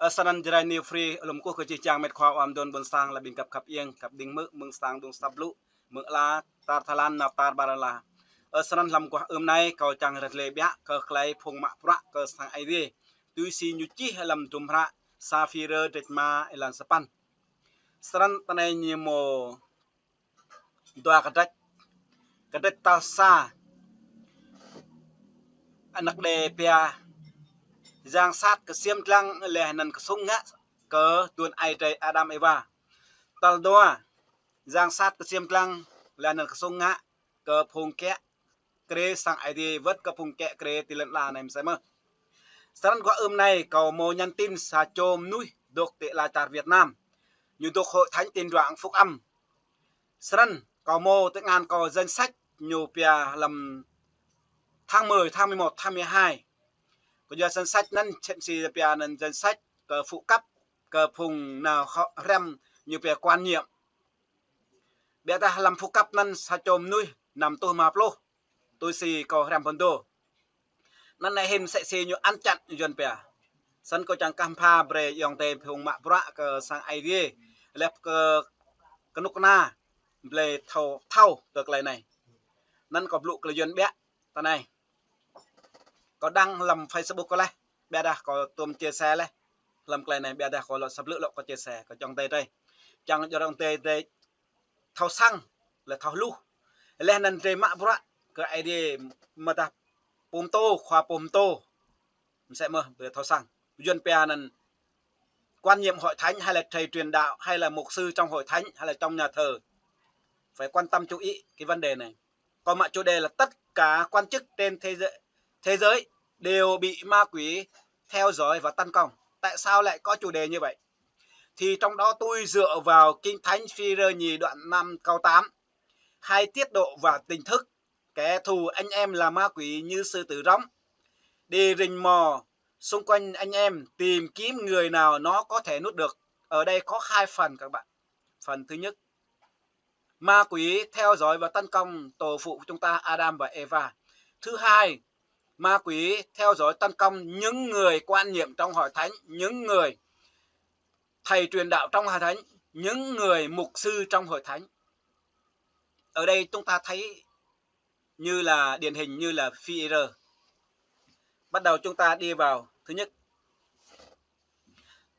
Sanan jirai new free lum ko chỉ chang met khoa am don bon sang là bin cặp yên cặp đinh mực mừng sang đông sablu mực la tar thalan na tar barala sanan lam ko nay kau chang rat le bia ke klai phung ma pra ke sang ai vi tu si nyu chi lam tum ra safira detma elan sapan sanan tanai ni mo doa kadak ta sa anak de pia giang sát ke xiêm tlang le nan ke sung ngã ke tuan ai trai Adam Eva tal doa giang sát ke xiêm tlang le nan ke sung ngã ke phung kẹ kre sang ai đi vớt ke phung kẹ kre tilen la này xem mơ saran qua này cầu mô nhắn tin sa chôm núi độc tệ là tar Việt Nam như độc hội thánh tin đoạn phúc âm saran cầu mô tới ngàn cầu danh sách nhiều pia làm tháng 10, tháng 11, tháng 12 có giờ danh sách nên chuyện gì pia nên danh sách cờ phụ cấp cờ phùng nào họ rem như pia quan nhiệm bây ta làm phụ cấp nên sa chôm núi nằm tôi mà plo tôi xì cầu rem phần đồ nên này hình sẽ xì như ăn chặn như dân pia sân có chẳng cam pha bre yong te phùng mạ bra cờ sang ai đi lep cờ cờ nút na ble thâu thâu được lại này nên có lụ cái dân bé ta này có đăng làm Facebook có lấy bé đã có tôm chia sẻ lấy làm cái này bé đã có là sắp lựa có chia sẻ có trong tay đây chẳng cho trong tay đây thâu xăng là thâu lu lên nên về mạ bra cái ai đi mà ta pom tô khoa pom tô sẽ mơ về thâu xăng dân pe nên quan nhiệm hội thánh hay là thầy truyền đạo hay là mục sư trong hội thánh hay là trong nhà thờ phải quan tâm chú ý cái vấn đề này. Còn mọi chủ đề là tất cả quan chức trên thế giới đều bị ma quỷ theo dõi và tấn công. Tại sao lại có chủ đề như vậy? Thì trong đó tôi dựa vào Kinh Thánh Phi-rơ nhì đoạn 5 câu 8. Hai tiết độ và tình thức, kẻ thù anh em là ma quỷ như sư tử rống, đi rình mò xung quanh anh em tìm kiếm người nào nó có thể nuốt được. Ở đây có hai phần các bạn. Phần thứ nhất, ma quỷ theo dõi và tấn công tổ phụ của chúng ta Adam và Eva. Thứ hai, ma quỷ theo dõi tấn công những người quan nhiệm trong hội thánh, những người thầy truyền đạo trong hội thánh, những người mục sư trong hội thánh. Ở đây chúng ta thấy như là điển hình như là Phi-rơ. Bắt đầu chúng ta đi vào thứ nhất.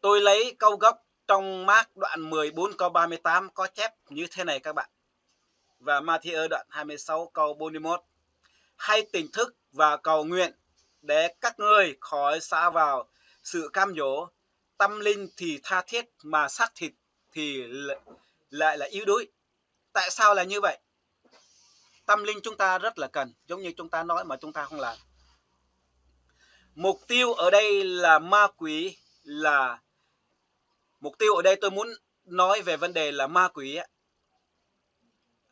Tôi lấy câu gốc trong Mác đoạn 14 câu 38 có chép như thế này các bạn. Và Ma-thi-ơ đoạn 26 câu 41. Hãy tỉnh thức và cầu nguyện để các ngươi khỏi sa vào sự cam dỗ, tâm linh thì tha thiết mà xác thịt thì lại là yếu đuối. Tại sao là như vậy? Tâm linh chúng ta rất là cần, giống như chúng ta nói mà chúng ta không làm. Mục tiêu ở đây là ma quỷ, là mục tiêu ở đây tôi muốn nói về vấn đề là ma quỷ.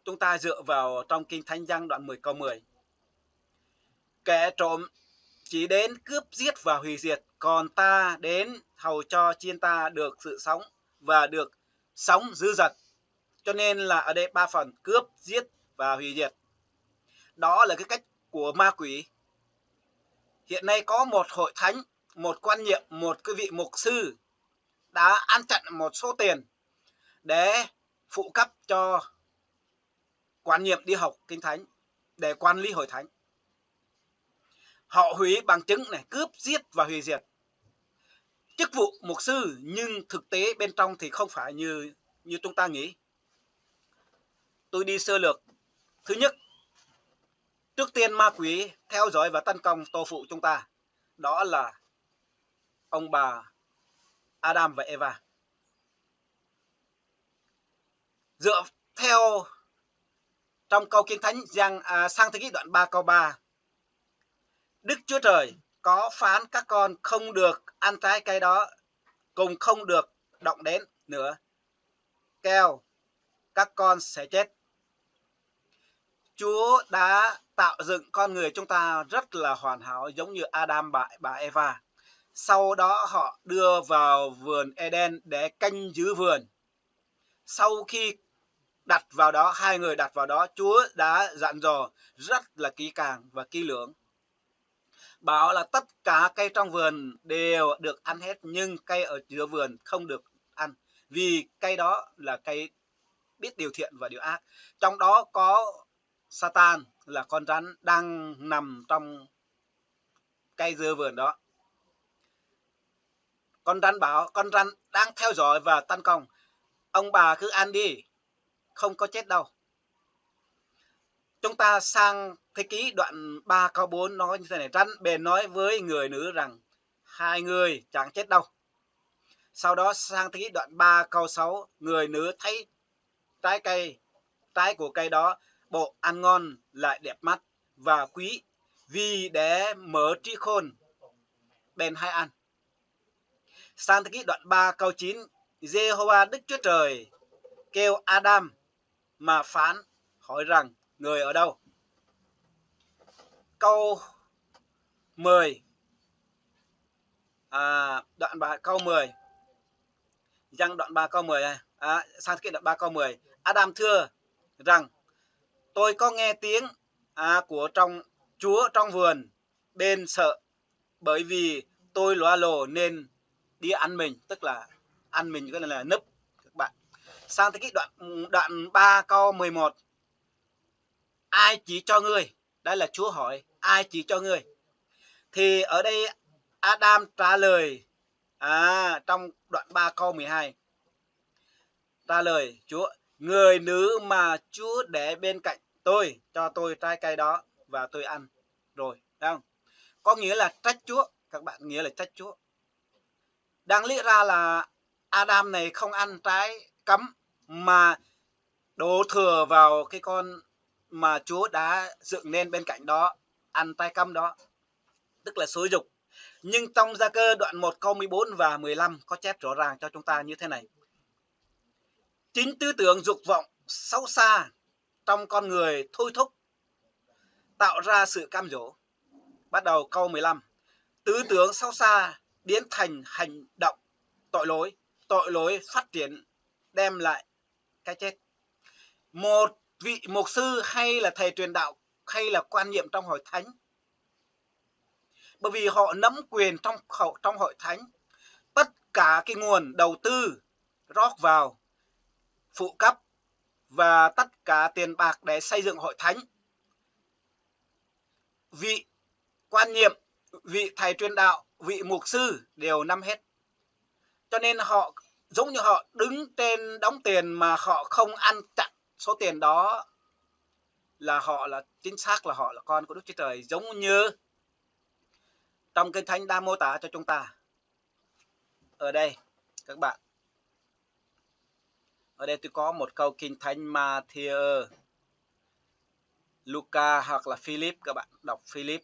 Chúng ta dựa vào trong Kinh Thánh Giăng đoạn 10 câu 10. Kẻ trộm chỉ đến cướp giết và hủy diệt, còn ta đến hầu cho chiên ta được sự sống và được sống dư dật. Cho nên là ở đây ba phần: cướp, giết và hủy diệt. Đó là cái cách của ma quỷ. Hiện nay có một hội thánh, một quan nhiệm, một cái vị mục sư đã ăn chặn một số tiền để phụ cấp cho quan nhiệm đi học Kinh Thánh, để quản lý hội thánh. Họ hủy bằng chứng này, cướp, giết và hủy diệt chức vụ mục sư, nhưng thực tế bên trong thì không phải như chúng ta nghĩ. Tôi đi sơ lược. Thứ nhất, trước tiên ma quỷ theo dõi và tấn công tổ phụ chúng ta. Đó là ông bà Adam và Eva. Dựa theo trong câu Kinh Thánh Sang Thế Ký đoạn 3 câu 3. Đức Chúa Trời có phán các con không được ăn trái cây đó, cùng không được động đến nữa, kẻo các con sẽ chết. Chúa đã tạo dựng con người chúng ta rất là hoàn hảo, giống như Adam bà Eva. Sau đó họ đưa vào vườn Eden để canh giữ vườn. Sau khi đặt vào đó, hai người đặt vào đó, Chúa đã dặn dò rất là kỹ càng và kỹ lưỡng. Bảo là tất cả cây trong vườn đều được ăn hết, nhưng cây ở giữa vườn không được ăn, vì cây đó là cây biết điều thiện và điều ác. Trong đó có Satan là con rắn đang nằm trong cây giữa vườn đó. Con rắn bảo, con rắn đang theo dõi và tấn công. Ông bà cứ ăn đi, không có chết đâu. Chúng ta sang Thế Ký đoạn 3 câu 4 nói như thế này: rắn bèn nói với người nữ rằng hai người chẳng chết đâu. Sau đó sang Thế Ký đoạn 3 câu 6, người nữ thấy trái của cây đó bộ ăn ngon lại đẹp mắt và quý, vì để mở trí khôn bèn hay ăn. Sang Thế Ký đoạn 3 câu 9, Giê-hô-va Đức Chúa Trời kêu Adam mà phán hỏi rằng người ở đâu. Câu 10, đoạn 3 câu 10, Giăng đoạn 3 câu 10 này. Sang Thế Ký đoạn 3 câu 10, Adam thưa rằng tôi có nghe tiếng của Chúa trong vườn, bên sợ, bởi vì tôi lóa lồ nên đi ăn mình, tức là ăn mình cái này là nấp các bạn. Sang tới cái đoạn 3 câu 11, ai chỉ cho ngươi? Đây là Chúa hỏi, ai chỉ cho ngươi? Thì ở đây Adam trả lời trong đoạn 3 câu 12, trả lời Chúa, người nữ mà Chúa để bên cạnh tôi cho tôi trái cây đó và tôi ăn rồi, thấy không? Có nghĩa là trách Chúa, các bạn, nghĩa là trách Chúa. Đáng lý ra là Adam này không ăn trái cấm mà đổ thừa vào cái con mà Chúa đã dựng nên bên cạnh đó, ăn trái cấm đó, tức là xúi dục. Nhưng trong Gia Cơ đoạn 1 câu 14 và 15 có chép rõ ràng cho chúng ta như thế này: chính tư tưởng dục vọng xấu xa trong con người thôi thúc tạo ra sự cam dỗ. Bắt đầu câu 15, tư tưởng xấu xa biến thành hành động tội lỗi phát triển đem lại cái chết. Một vị mục sư hay là thầy truyền đạo hay là quan nhiệm trong hội thánh, bởi vì họ nắm quyền trong hội thánh, tất cả cái nguồn đầu tư rót vào phụ cấp và tất cả tiền bạc để xây dựng hội thánh, vị quan nhiệm, vị thầy truyền đạo, vị mục sư đều nắm hết. Cho nên họ giống như họ đứng trên đống tiền mà họ không ăn chặn số tiền đó, là họ là chính xác là họ là con của Đức Chúa Trời, giống như trong Kinh Thánh đã mô tả cho chúng ta. Ở đây các bạn, ở đây tôi có một câu Kinh Thánh Matthew, Luca hoặc là Philip, các bạn đọc Philip.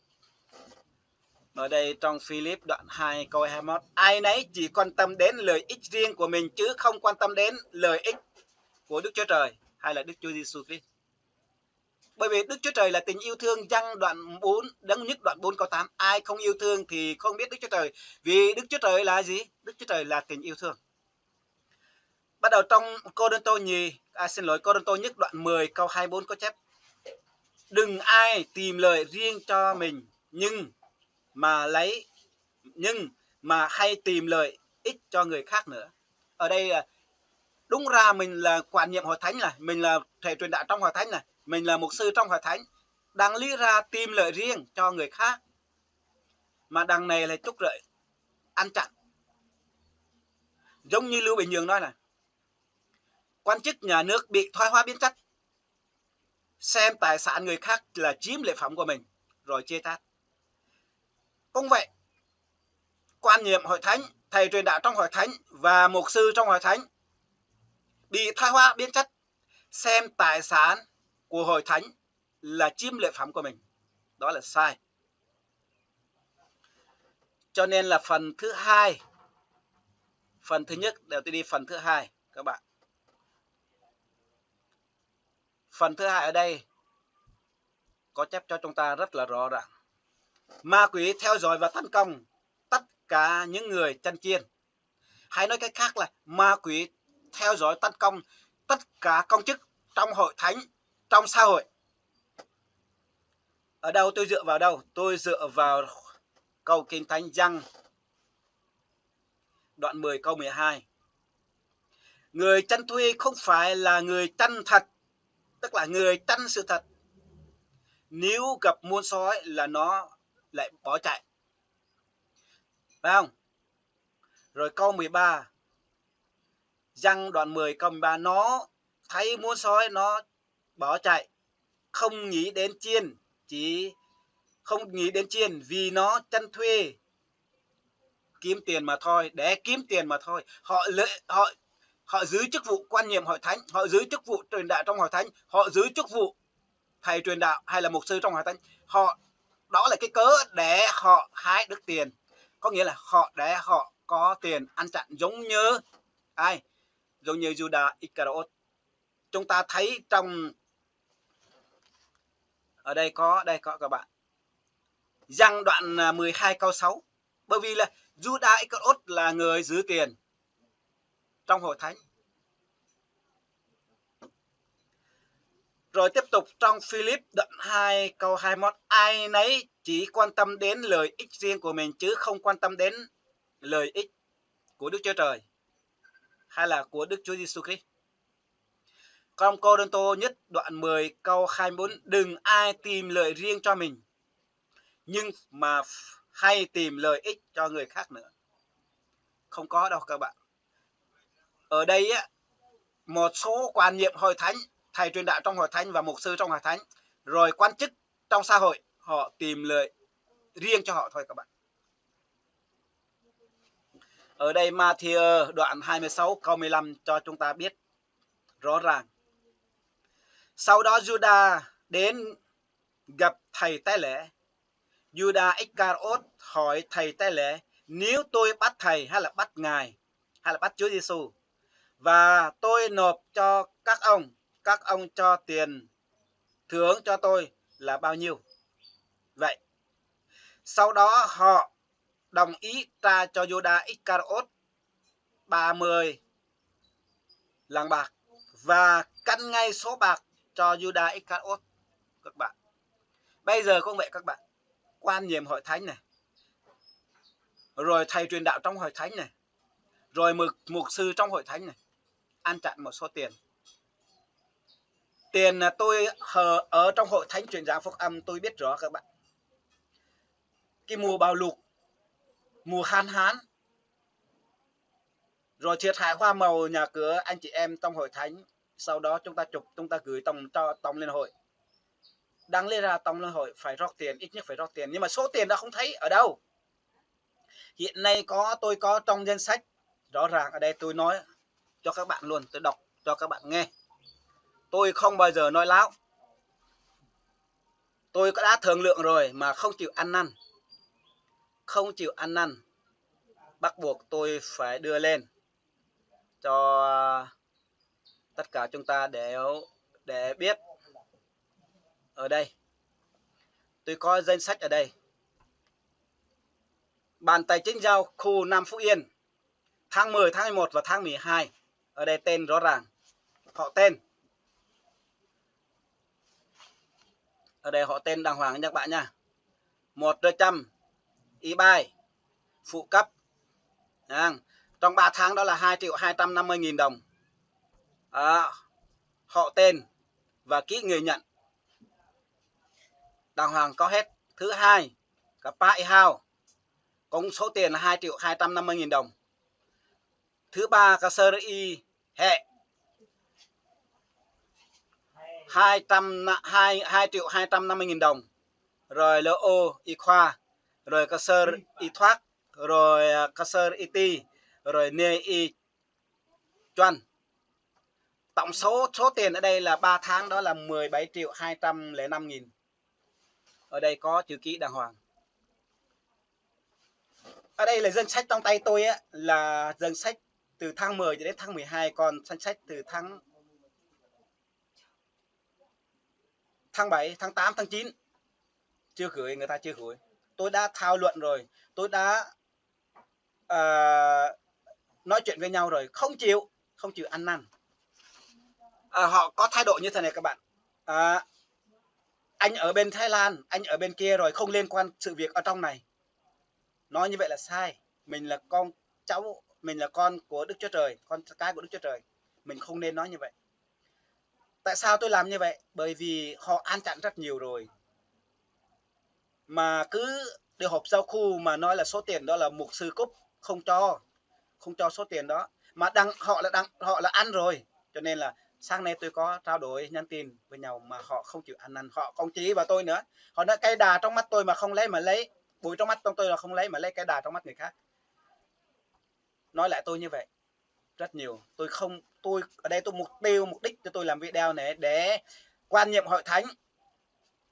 Ở đây trong Philip đoạn 2 câu 21, ai nấy chỉ quan tâm đến lợi ích riêng của mình chứ không quan tâm đến lợi ích của Đức Chúa Trời hay là Đức Chúa Giêsu Christ. Bởi vì Đức Chúa Trời là tình yêu thương. Giăng đoạn 4, Đấng Nhất đoạn 4 câu 8, ai không yêu thương thì không biết Đức Chúa Trời, vì Đức Chúa Trời là gì? Đức Chúa Trời là tình yêu thương. Bắt đầu trong Cô-rinh-tô Nhất đoạn 10 câu 24 có chép, đừng ai tìm lợi riêng cho mình, nhưng mà hay tìm lợi ích cho người khác nữa. Ở đây đúng ra mình là quản nhiệm hội thánh này, mình là thầy truyền đạo trong hội thánh này, mình là mục sư trong hội thánh, đáng lý ra tìm lợi riêng cho người khác, mà đằng này là trút lợi ăn chặn. Giống như Lưu Bình Nhưỡng nói này, quan chức nhà nước bị thoái hóa biến chất, xem tài sản người khác là chiếm lệ phẩm của mình rồi chê trách. Cũng vậy, quan nhiệm hội thánh, thầy truyền đạo trong hội thánh và mục sư trong hội thánh bị thoái hóa biến chất, xem tài sản của hội thánh là chiếm lệ phẩm của mình, đó là sai. Cho nên là phần thứ hai, phần thứ nhất đều tôi đi phần thứ hai các bạn. Phần thứ hai ở đây có chép cho chúng ta rất là rõ ràng. Ma quỷ theo dõi và tấn công tất cả những người chân chiên. Hay nói cách khác là ma quỷ theo dõi tấn công tất cả công chức trong hội thánh, trong xã hội. Ở đâu tôi dựa vào đâu? Tôi dựa vào câu Kinh Thánh Giăng đoạn 10 câu 12. Người chăn thuê không phải là người chăn thật, tức là người chăn sự thật. Nếu gặp muôn sói là nó lại bỏ chạy. Phải không? Rồi câu 13. Giăng đoạn 10 câu 13, nó thấy muôn sói nó bỏ chạy, không nghĩ đến chiên, chỉ không nghĩ đến chiên vì nó chăn thuê kiếm tiền mà thôi, để kiếm tiền mà thôi. Họ giữ chức vụ quan nhiệm hội thánh, họ giữ chức vụ truyền đạo trong hội thánh, họ giữ chức vụ thầy truyền đạo hay là mục sư trong hội thánh. Đó là cái cớ để họ hái được tiền, có nghĩa là để họ có tiền ăn chặn, giống như ai? Giống như Judas Iscariot. Chúng ta thấy trong ở đây có các bạn, Giăng đoạn 12 câu 6. Bởi vì là Judas Iscariot là người giữ tiền trong hội thánh. Rồi tiếp tục trong Philip đoạn 2 câu 21, ai nấy chỉ quan tâm đến lợi ích riêng của mình chứ không quan tâm đến lợi ích của Đức Chúa Trời hay là của Đức Chúa Giêsu Christ. Trong Cô-rinh-tô nhất đoạn 10 câu 24, đừng ai tìm lợi riêng cho mình, nhưng mà hay tìm lợi ích cho người khác nữa. Không có đâu các bạn. Ở đây á, một số quan nhiệm hội thánh, thầy truyền đạo trong hội thánh và mục sư trong hội thánh, rồi quan chức trong xã hội, họ tìm lợi riêng cho họ thôi các bạn. Ở đây Ma-thi-ơ đoạn 26 câu 15 cho chúng ta biết rõ ràng. Sau đó Judas đến gặp thầy tế lễ. Judas Iscariot hỏi thầy tế lễ, nếu tôi bắt thầy hay là bắt ngài hay là bắt Chúa Giêsu và tôi nộp cho các ông cho tiền thưởng cho tôi là bao nhiêu? Vậy sau đó họ đồng ý trả cho Judas Iscariot 30 lạng bạc và căn ngay số bạc cho Judas Iscariot các bạn. Bây giờ cũng vậy các bạn, quan nhiệm hội thánh này, rồi thầy truyền đạo trong hội thánh này, rồi mục sư trong hội thánh này, ăn chặn một số tiền. Tiền tôi ở trong hội thánh truyền giáo phúc âm tôi biết rõ các bạn. Cái mùa bão lụt, mùa hạn hán, rồi thiệt hại hoa màu nhà cửa anh chị em trong hội thánh, sau đó chúng ta chụp, chúng ta gửi cho tổng liên hội, đăng lên ra tổng liên hội phải rót tiền, ít nhất phải rót tiền, nhưng mà số tiền đó không thấy ở đâu. Hiện nay tôi có trong danh sách rõ ràng ở đây, tôi nói cho các bạn luôn, tôi đọc cho các bạn nghe. Tôi không bao giờ nói láo. Tôi đã thương lượng rồi mà không chịu ăn năn. Không chịu ăn năn. Bắt buộc tôi phải đưa lên cho tất cả chúng ta để biết. Ở đây tôi có danh sách ở đây. Ban Tài chính giao khu Nam Phú Yên tháng 10, tháng 11 và tháng 12. Ở đây tên rõ ràng. Họ tên. Ở đây họ tên đàng hoàng nha các bạn nha. 100 e-buy phụ cấp. Trong 3 tháng đó là 2.250.000 đồng. Họ tên và ký người nhận đàng hoàng có hết. Thứ hai, cả Pai Hao cũng số tiền là 2.250.000 đồng. Thứ ba, cả Sơ Y Hệ 2.250.000 đồng. Rồi Lô Ô Y Khoa, rồi cả Sơ Y Thoát, rồi cả Sơ Y Ti, rồi Nê Y Choan. Tổng số tiền ở đây là 3 tháng đó là 17.205.000. Ở đây có chữ ký đàng hoàng. Ở đây là danh sách trong tay tôi á, là danh sách từ tháng 10 đến tháng 12, còn danh sách từ tháng 7, tháng 8, tháng 9 chưa gửi, người ta chưa gửi. Tôi đã thảo luận rồi, tôi đã nói chuyện với nhau rồi, không chịu ăn năn. Họ có thái độ như thế này các bạn. Anh ở bên Thái Lan, anh ở bên kia rồi, không liên quan sự việc ở trong này. Nói như vậy là sai. Mình là con cháu, mình là con của Đức Chúa Trời, con cái của Đức Chúa Trời. Mình không nên nói như vậy. Tại sao tôi làm như vậy? Bởi vì họ an chặn rất nhiều rồi. Mà cứ điều họp giao khu mà nói là số tiền đó là mục sư cúp, không cho số tiền đó. Mà họ là ăn rồi. Cho nên là sáng nay tôi có trao đổi nhắn tin với nhau mà họ không chịu ăn, họ không chỉ vào tôi nữa. Họ nói cây đà trong mắt tôi mà không lấy mà lấy, bụi trong mắt trong tôi là không lấy mà lấy cây đà trong mắt người khác. Nói lại tôi như vậy rất nhiều. Tôi ở đây mục đích cho tôi làm video này để quan niệm hội thánh,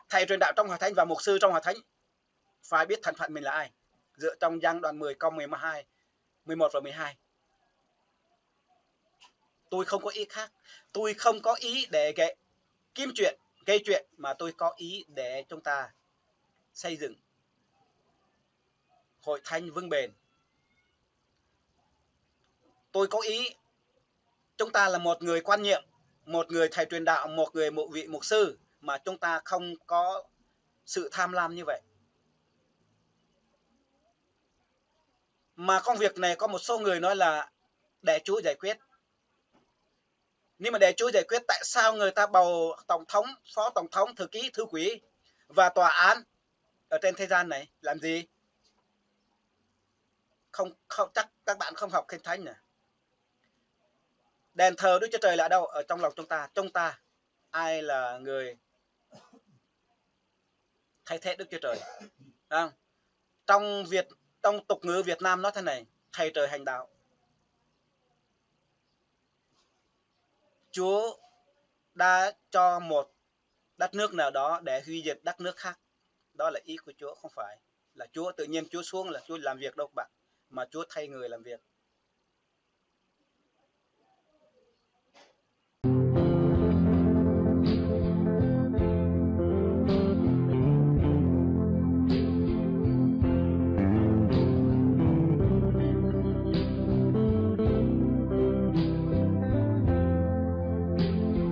thầy truyền đạo trong hội thánh và mục sư trong hội thánh phải biết thân phận mình là ai, dựa trong Giăng đoạn 10 câu 12, 11 và 12. Tôi không có ý khác. Tôi không có ý để gây chuyện mà tôi có ý để chúng ta xây dựng hội thánh vững bền. Tôi có ý chúng ta là một người quan nhiệm, một người thầy truyền đạo, một người vị mục sư mà chúng ta không có sự tham lam như vậy. Mà công việc này có một số người nói là để Chúa giải quyết. Nhưng mà để Chúa giải quyết, tại sao người ta bầu tổng thống, phó tổng thống, thư ký, thư ký và tòa án ở trên thế gian này làm gì? Không chắc các bạn không học Kinh Thánh nè. Đền thờ Đức Chúa Trời là ở đâu? Ở trong lòng chúng ta. Chúng ta ai là người thay thế Đức Chúa Trời? Không? Trong tục ngữ Việt Nam nói thế này, thầy trời hành đạo. Chúa đã cho một đất nước nào đó để hủy diệt đất nước khác. Đó là ý của Chúa, không phải là Chúa tự nhiên Chúa xuống là Chúa làm việc đâu các bạn, mà Chúa thay người làm việc.